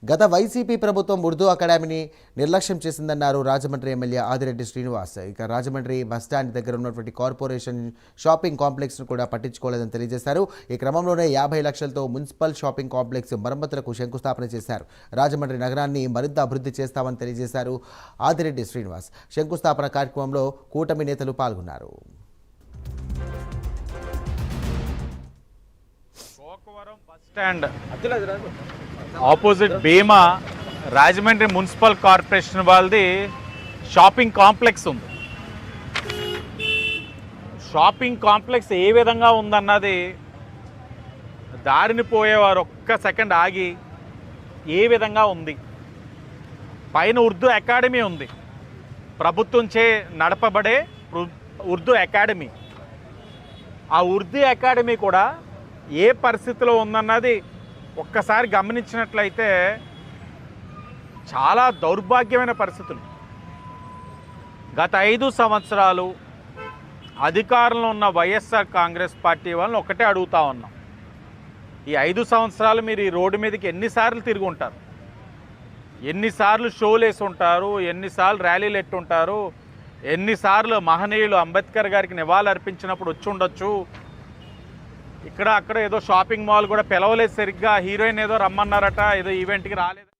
గత వైసీపీ ప్రభుత్వం ఉర్దూ అకాడమీని నిర్లక్ష్యం చేసిందన్నారు రాజమండ్రి ఎమ్మెల్యే ఆదిరెడ్డి శ్రీనివాస్. ఇక రాజమండ్రి బస్టాండ్ దగ్గర ఉన్నటువంటి కార్పొరేషన్ షాపింగ్ కాంప్లెక్స్ను కూడా పట్టించుకోలేదని తెలియజేశారు. ఈ క్రమంలోనే 50 లక్షలతో మున్సిపల్ షాపింగ్ కాంప్లెక్స్ మరమ్మతులకు శంకుస్థాపన చేశారు. రాజమండ్రి నగరాన్ని మరింత అభివృద్ధి చేస్తామని తెలియజేశారు ఆదిరెడ్డి శ్రీనివాస్. శంకుస్థాపన కార్యక్రమంలో కూటమి నేతలు పాల్గొన్నారు. స్టాండ్ ఆపోజిట్ భీమా రాజమండ్రి మున్సిపల్ కార్పొరేషన్ వాళ్ళది షాపింగ్ కాంప్లెక్స్ ఉంది. షాపింగ్ కాంప్లెక్స్ ఏ విధంగా ఉందన్నది దారిని పోయేవారు ఒక్క సెకండ్ ఆగి ఏ విధంగా ఉంది. పైన ఉర్దూ అకాడమీ ఉంది, ప్రభుత్వంచే నడపబడే ఉర్దూ అకాడమీ. ఆ ఉర్దూ అకాడమీ కూడా ఏ పరిస్థితిలో ఉందన్నది ఒక్కసారి గమనించినట్లయితే చాలా దౌర్భాగ్యమైన పరిస్థితులు. గత 5 సంవత్సరాలు అధికారంలో ఉన్న వైఎస్ఆర్ కాంగ్రెస్ పార్టీ వాళ్ళని ఒకటే అడుగుతా ఉన్నాం, ఈ 5 సంవత్సరాలు మీరు ఈ రోడ్డు మీదకి ఎన్నిసార్లు తిరిగి ఉంటారు, ఎన్నిసార్లు షోలు వేసి ఉంటారు, ఎన్నిసార్లు ర్యాలీలు ఎట్టుంటారు, ఎన్నిసార్లు మహనీయులు అంబేద్కర్ గారికి నివాళులు అర్పించినప్పుడు వచ్చి ఉండొచ్చు. ఇక్కడ అక్కడ ఏదో షాపింగ్ మాల్ కూడా పిలవలేదు సరిగ్గా, హీరోయిన్ ఏదో రమ్మన్నారట, ఏదో ఈవెంట్కి రాలేదు.